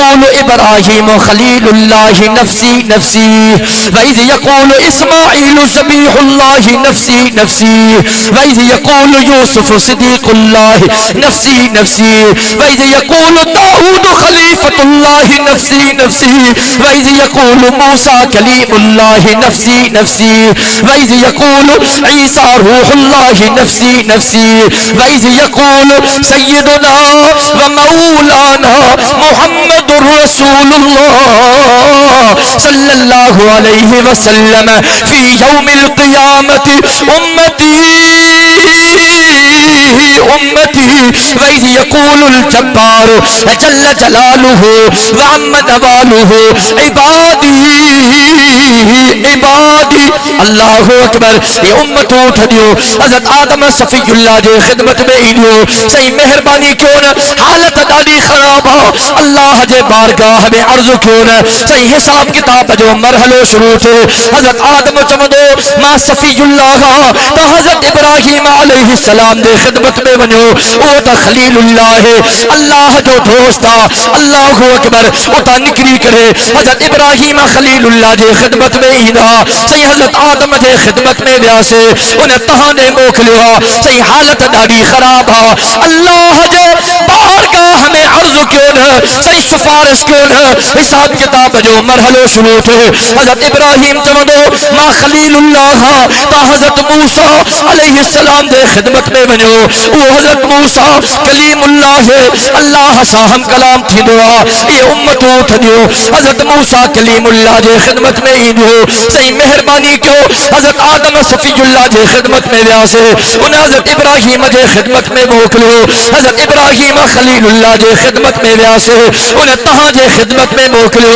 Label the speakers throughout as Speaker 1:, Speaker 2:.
Speaker 1: يقول إبراهيم خليل الله نفسي نفسي وإذ يقول إسماعيل ذبيح الله نفسي نفسي وإذ يقول يوسف صديق الله نفسي نفسي وإذ يقول داود خليفة الله نفسي نفسي وإذ يقول موسى كليم الله نفسي نفسي وإذ يقول عيسى روح الله نفسي نفسي وإذ يقول سيدنا ومولانا محمد رسول الله صلى الله عليه وسلم في يوم القيامة أمتي أمتي وإذ يقول الجبار جل جلاله وعم نواله عبادي عبادي اللہ اکبر یہ امت اٹھ دیو حضرت آدم صفی اللہ جے خدمت میں ایڈیو صحیح مہربانی کیوں نہ حالت ڈالی خراب ہو اللہ جے بارگاہ میں عرض کیوں نہ صحیح حساب کتاب جو مرحلو شروع تھے حضرت آدم چمدو ما صفی اللہ تو حضرت ابراہیم علیہ السلام دے خدمت میں ونیو وہ تا خلیل اللہ ہے اللہ جو دوستا اللہ اکبر وہ تا نکری کرے حضرت ابراہیم خلیل اللہ جے خدمت میں اینا صحیح حضرت آدم جے خدمت میں بیاسے انہیں تہانے موکلیا صحیح حالت ڈاڑی خراب ہا اللہ جے بارگاہ ہمیں عرض کیوں نہ صحیح سفارش کیوں نہ حساب کتاب جو مرحلو شروع تھے حضرت ابراہیم چمدو ما خلیل اللہ تا حضرت موسیٰ علیہ السلام دے خدمت میں بنو وہ حضرت موسیٰ کلیم اللہ ہے اللہ ساہم کلام تھی دعا یہ امت اٹھ دیو حضرت موسیٰ کلیم اللہ جے خدمت میں ہی دیو صحیح مہربانی کیوں حضرت آدم صفی اللہ جے خدمت میں بیاسے انہیں حضرت ابراہیم جے خدمت میں موکلو حضرت ابراہیم خلیل اللہ جے خدمت میں بیاسے انہیں تہاں جے خدمت میں موکلو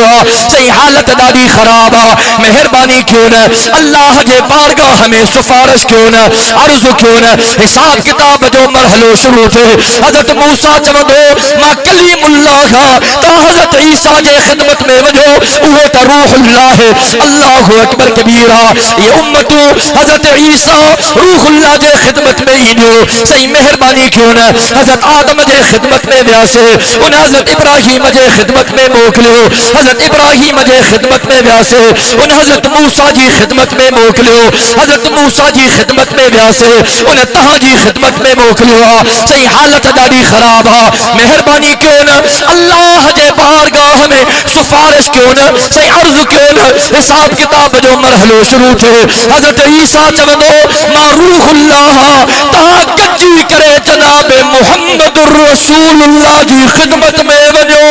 Speaker 1: صحیح حالت داری خراب مہربانی کیوں نہ اللہ جے بارگاہ ہمیں سفارش کیوں نہ عرض کیوں نہ حساب کتاب جو مرحلو شروع تھے حضرت موسیٰ چمدو ما کلیم اللہ تا حضرت عیسیٰ جے خدمت میں وجو وہ تا روح اللہ ہے اللہ اکبر کبیرہ یہ امتو حضرت عیسیٰ روح اللہ جے خدمت میں ہی جو صحیح مہربانی کیوں نہ حضرت آدم جے خدمت میں بیاسے انہیں حضرت ابراہیم جے خدمت میں موکلو حضرت ابراہیم جے خدمت میں بیاسے انہیں حضرت موسیٰ جی خدمت میں موکلو حضرت موسیٰ جی خدمت میں بیاسے انہیں تہاں جی خدمت میں موکلو صحیح حالت داری خراب مہربانی کیوں نہ اللہ جے بارگاہ میں سفارش کیوں نہ صحیح عرض کیوں نہ حساب کتاب جو مرحلو شروع تھے حضرت عیسیٰ چمدو ما روح اللہ تا گجی کرے جناب محمد الرسول اللہ جی خدمت میں بنو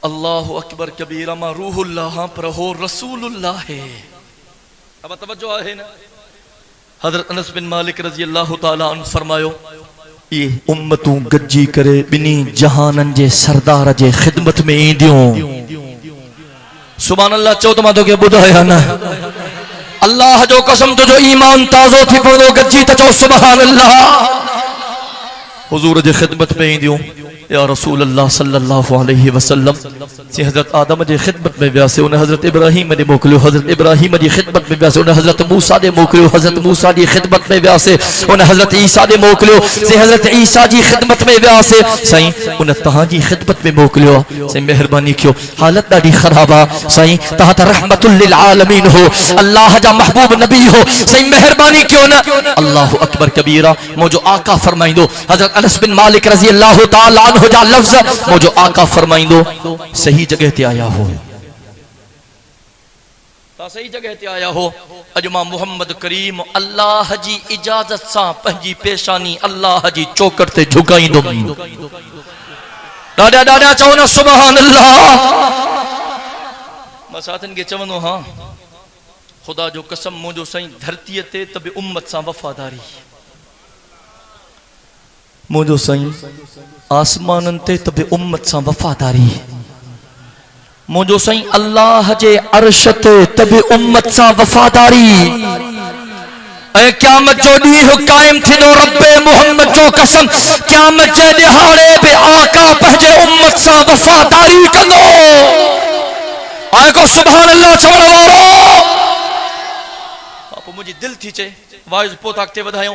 Speaker 1: اللہ اکبر کبیرہ ما روح اللہ پر ہو رسول اللہ ہے اب توجہ ہے نا حضرت انس بن مالک رضی اللہ تعالیٰ عنہ فرمایو یہ امتوں گجی کرے بنی جہانن جے سردار جے خدمت میں ایندیوں سبحان اللہ چودہ دو کے بدھایا نا اللہ جو قسم تو جو ایمان تازو تھی پڑھو گجی تا چو سبحان اللہ حضور جے خدمت میں ایندیوں یا رسول اللہ صلی اللہ علیہ وسلم سے حضرت آدم جے خدمت میں بیاسے انہیں حضرت ابراہیم نے موکلو حضرت ابراہیم جی خدمت میں بیاسے انہیں حضرت موسیٰ نے موکلو حضرت موسیٰ جی خدمت میں بیاسے انہیں حضرت عیسیٰ نے موکلو سے حضرت عیسیٰ جی خدمت میں بیاسے سائیں انہیں تہاں جی خدمت میں موکلو سے مہربانی کیوں حالت داڑی خرابہ سائیں تہاں رحمت للعالمین ہو اللہ جا محبوب نبی ہو سائیں مہربانی کیوں نہ اللہ اکبر کبیرہ موجو آقا فرمائیں دو حضرت انس بن مالک رضی اللہ تعالیٰ ہو جا لفظ موجو آقا فرمائیں دو صحیح جگہ تے آیا ہو تا صحیح جگہ تے آیا ہو اجما محمد کریم اللہ جی اجازت سا پہنجی پیشانی اللہ جی چوکر تے جھکائیں دو ڈاڈا ڈاڈا چونا سبحان اللہ مساتن کے چونو ہاں خدا جو قسم موجو سائیں دھرتی تے تب امت سا وفاداری موجو سائیں آسمانن تے تب امت سا وفاداری موجو سائیں اللہ جے عرش تے تب امت سا وفاداری اے قیامت جو ڈی ہو قائم تھی نو رب محمد جو قسم قیامت جے دہاڑے بے آقا پہجے امت سا وفاداری کندو آئے کو سبحان اللہ چھوڑا وارو آپ مجھے دل تھی چے وائز پوت اگتے ودھایوں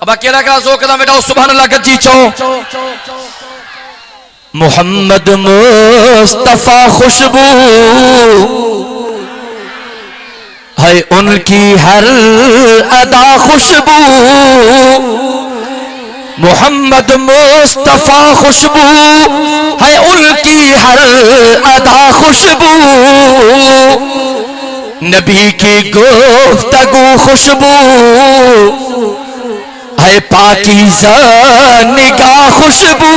Speaker 1: ابا کیڑا کا ذوق سان ویٹھا ہو سبحان اللہ گجی چو محمد مصطفیٰ خوشبو ہے ان کی ہر ادا خوشبو محمد مصطفیٰ خوشبو ہے ان کی ہر ادا خوشبو نبی کی گفتگو خوشبو ہے پاکیزہ نگاہ خوشبو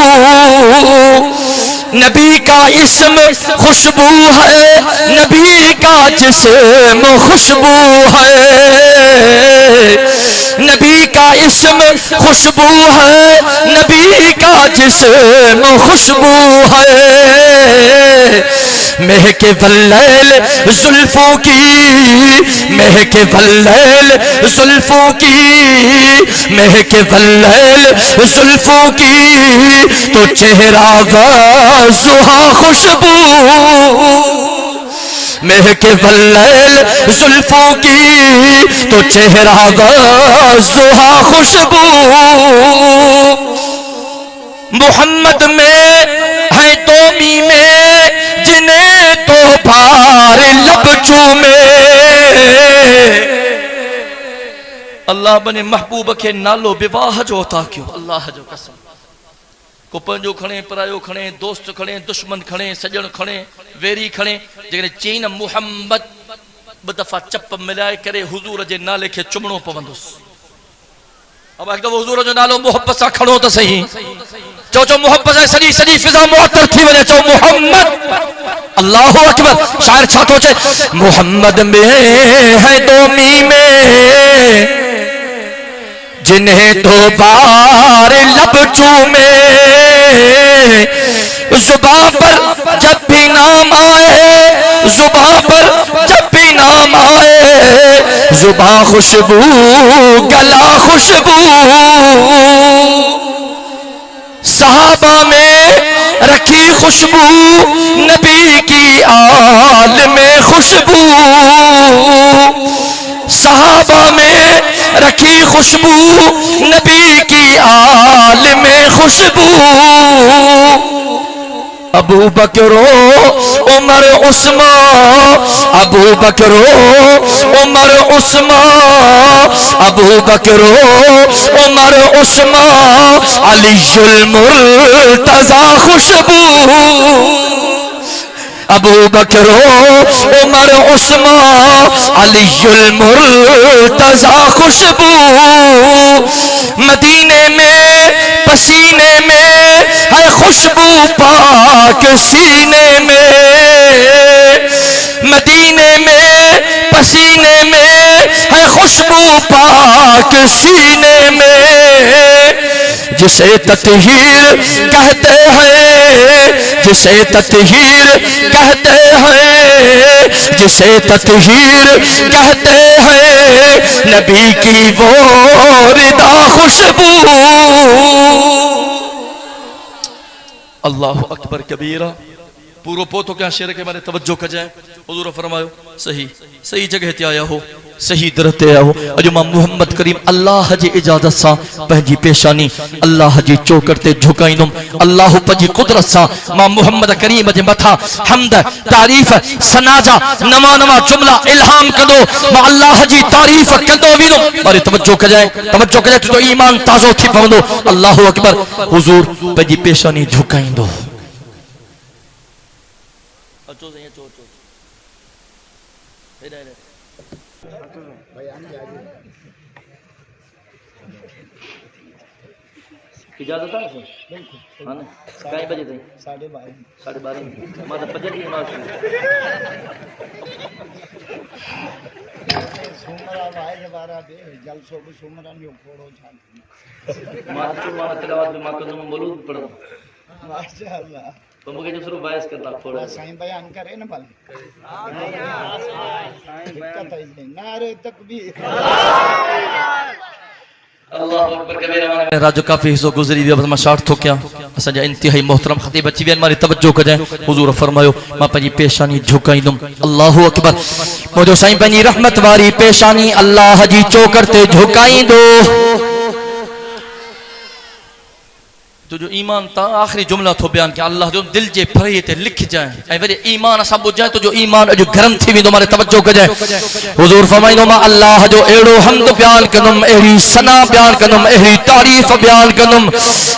Speaker 1: نبی کا اسم خوشبو ہے نبی کا جسم خوشبو ہے نبی کا اسم خوشبو ہے نبی کا جسم خوشبو ہے مہک واللیل زلفوں کی مہک واللیل زلفوں کی مہک واللیل زلفوں کی تو چہرہ وضحا خوشبو مہک واللیل زلفوں کی تو چہرہ وضحا خوشبو محمد میں ہے تو میں جنہیں تو بھار لب چومے اللہ بنے محبوب کے نالو بواہ جو عطا کیوں اللہ جو قسم کو پنجو کھڑے پرایو کھڑے دوست کھڑے دشمن کھڑے سجن کھڑے ویری کھڑے جگہ چین محمد بدفع چپ ملائے کرے حضور جے نالے کے چمڑوں پوندس اب ایک دفعہ حضور جو نالو محبت سا کھڑو تو صحیح چو محبت ہے سجی سجی فضا معطر تھی وجہ چو محمد اللہ اکبر شاعر چھاتو چھے محمد میں ہے دومی میں جنہیں تو بار لب چومے زباں پر جب بھی نام آئے زباں پر جب بھی نام آئے زباں خوشبو گلا خوشبو صحابہ میں رکھی خوشبو نبی کی آل میں خوشبو صحابہ میں رکھی خوشبو نبی کی آل میں خوشبو ابو بکر عمر عثمان ابو بکر عمر عثمان ابو بکر عمر عثمان علی المرتضی خوشبو ابو بکر عمر عثمان علی المرتضی خوشبو مدینے میں پسینے میں ہے خوشبو پاک سینے میں مدینے میں پسینے میں ہے خوشبو پاک سینے میں جسے تطہیر کہتے ہیں جسے تطہیر کہتے ہیں جسے تطہیر کہتے ہیں نبی کی وہ ردا خوشبو اللہ اکبر کبیرہ پورو پوتو کیا شعر کے بارے توجہ کر جائیں حضور فرماؤ صحیح جگہ تے آیا ہو صحیح در تے آیا ہو اجو ماں محمد کریم اللہ جی اجازت سا پہنجی پیشانی اللہ جی چوکر تے جھکائنم اللہ پجی قدرت سا ماں محمد کریم جی متھا حمد تعریف سناجا نما نما جملہ الہام کدو ماں اللہ جی تعریف کدو وینم بارے توجہ کر جائیں تو ایمان تازو تھی پوندو اللہ اکبر حضور پجی پیشانی جھکائندو اجازت ہے کئی بجے تھی 12:30 ماں پجر کی نماز سومرا وائے دوبارہ دے جل صبح سومرا نیو پھوڑو جان ماں تلاوت میں ماں کو مولود پڑھو ماشاءاللہ تو مجھے جو صرف وائس کرتا پھوڑا سائیں بیان کرے نا بھل دقت ہے نعرہ تکبیر اللہ اکبر کبیرہ راجو کافی حصہ گزری ویا بس ما شارٹ تھو کیا اسا جا انتہائی محترم خطیب اچھی وین ماری توجہ کجائیں حضور فرمایا ما پنجی پیشانی جھکائی دم اللہ اکبر مجھو سائیں پنجی رحمت واری پیشانی اللہ جی چوکرتے جھکائی دو تو جو ایمان تا آخری جملہ تھو بیان کہ اللہ جو دل جے پھرے تے لکھ جائیں اے ویرے ایمان اسا بو جائیں تو جو ایمان جو گرم تھی وی تمہارے توجہ کجائیں حضور فرمائیں ما اللہ جو ایڑو حمد بیان کنم اہری ثنا بیان کنم اہری تعریف بیان کنم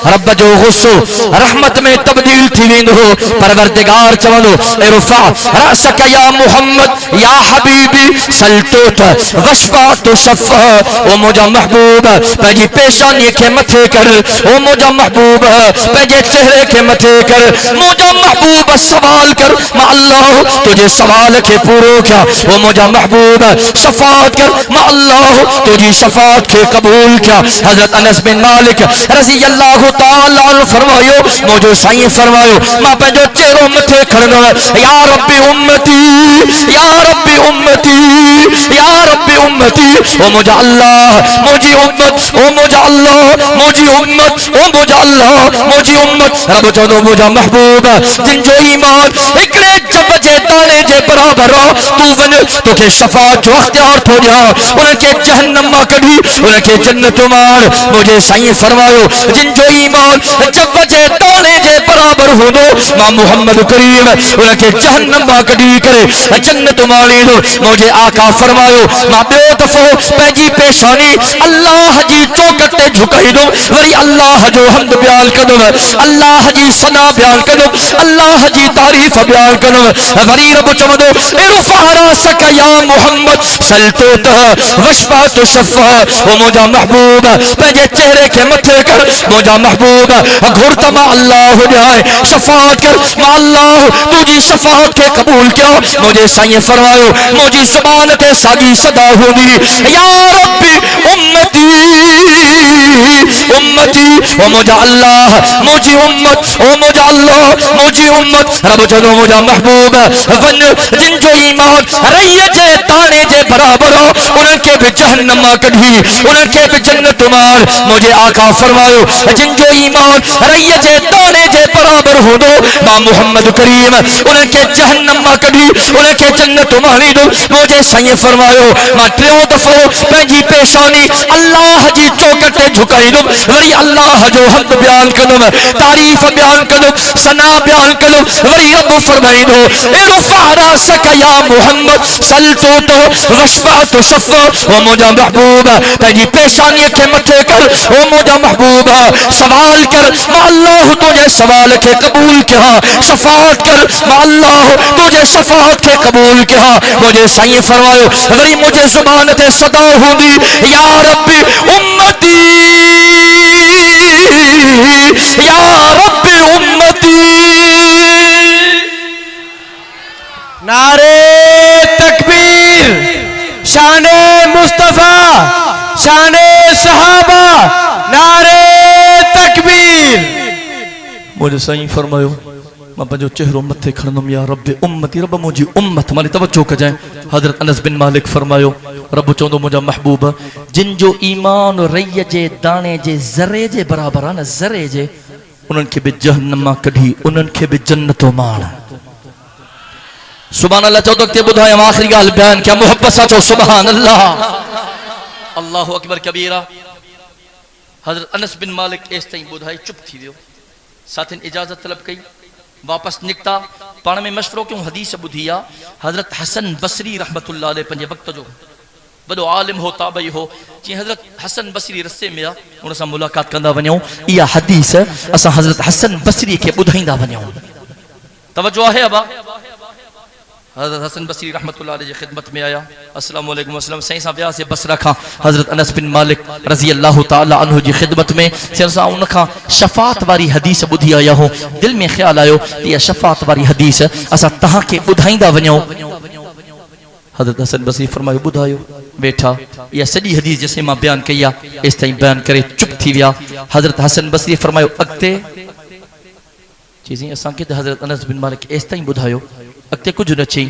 Speaker 1: رب جو غصو رحمت میں تبدیل تھی ویندو پروردگار چوندو ارفع رأسک یا محمد یا حبیبی سلطوت وشفا تو شفا او مجھا محبوب پہجی پیشانی کے متھے کر او مجھا محبوب پہجے چہرے کے متھے کر مجھا محبوب سوال کر ما اللہ تجھے سوال کے پورو کیا وہ مجھا محبوب شفاعت کر ما اللہ تجھے شفاعت کے قبول کیا حضرت انس بن مالک رضی اللہ تعالی عنہ فرمایو مجھے سائیں فرمایو ما پہجو چہروں متھے کھڑنا یا رب امتی یا رب امتی یا رب امتی او مجھا اللہ مجھے امت او مجھا اللہ مجھے امت او مجھا اللہ مجھے امت رب چودو مجھا محبوب جن جو ایمان اکڑے جب جے دانے جے برابر رو تو ون تو کہ شفاعت جو اختیار تھو جا انہیں کے جہنم ماں کڑھی انہیں کے جنت مار مجھے سائیں فرمایو جن جو ایمان جب جے دانے جے برابر ہو دو ماں محمد کریم انہیں کے جہنم ماں کڑھی کرے جنت ماری دو مجھے آقا فرمایو ماں بیو دفو پیجی پیشانی اللہ جی چوکتے جھکائی دو وری اللہ جو حمد بیان کدو اللہ جی ثنا بیان کدو اللہ جی تعریف بیان کدو وری رب چمدو ارفع راسک یا محمد سلطوت وشفا تو شفا وہ مجھا محبوب پہجے چہرے کے متھے کر مجھا محبوب گھرتا ما اللہ ہو جائے شفاعت کر ما اللہ تجھی شفاعت کے قبول کیا مجھے سائیں فرمایو مجھے زبان تے ساگی صدا ہونی یا ربی امتی امتی و مجھا اللہ مجھے امت او مجھا اللہ مجھے امت رب جنو مجھا محبوب ون جن جو ایمان رئی جے تانے جے برابر ہو انہیں کے بھی جہنم کڑھی انہیں کے بھی جنت مار مجھے آقا فرمایو جن جو ایمان رئی جے تانے جے برابر ہو دو با محمد کریم انہیں کے جہنم کڑھی انہیں کے جنت ماری دو مجھے سائیں فرمایو ما ٹریو دفو پہنجی پیشانی اللہ جی چوکٹے جھکائی دو وری اللہ جو حمد بیان کنم تعریف بیان کنم ثنا بیان کنم وری رب فرمائی دو ارفع راسک یا محمد سلطوت وشفاعت شفا وہ مجھا محبوب تیجی پیشانی کے متھے کر وہ مجھا محبوب سوال کر ما اللہ تجھے سوال کے قبول کیا شفاعت کر ما اللہ تجھے شفاعت کے قبول کیا مجھے سائیں فرمایو وری مجھے زبان تے صدا ہوندی یا ربی امتی یا رب امتی
Speaker 2: نعرے تکبیر شان مصطفیٰ شان صحابہ نعرے تکبیر
Speaker 1: مجھے سائیں فرمایو میں پنجو چہروں متھے کھڑنم یا رب امتی رب مجھے امت مالی توجہ کجائیں حضرت انس بن مالک فرمایو رب چوندو مجھا محبوب جن جو ایمان رئی جے دانے جے ذرے جے برابر آنا ذرے جے انہن کے بھی جہنم کڑھی انہن کے بھی جنتو مانا سبحان اللہ چاہو تک تے بدھائیں آخری گال بیان کیا محبت ساتھو سبحان اللہ اللہ اکبر کبیرہ حضرت انس بن مالک اس تائیں بدھائی چپ تھی دیو ساتھن اجازت طلب کئی واپس نکتا پانا میں مشوروں کیوں حدیث بدھیا حضرت حسن بصری رحمت اللہ علیہ پنجے وقت جو بڑو عالم ہو تابعی ہو چی حضرت حسن بصری رسے میں انہوں سے ملاقات کرنا ونیوں یہ حدیث اسا حضرت حسن بصری کے بدھائیں دا ونیوں توجہ ہے ابا حضرت حسن بصری رحمت اللہ علیہ خدمت میں آیا السلام علیکم وسلم سائیں صاحب یہاں سے بس رکھا حضرت انس بن مالک رضی اللہ تعالی عنہ جی خدمت میں سرسا انکھا شفاعت واری حدیث بدھی آیا ہو دل میں خیال آئیو یہ شفاعت واری حدیث اسا تہاں کے بدھائیں دا ونیوں حضرت حسن بصری فرمائے بدھائیو بیٹھا یہ سجی حدیث جیسے ماں بیان کیا اس طرح بیان کرے چپ تھی ویا حضرت حسن بصری فرمائے اگتے چیزیں اساں کے حضرت انس بن مالک اس طرح بدھائیو اگتے کچھ نہ چئی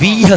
Speaker 1: 20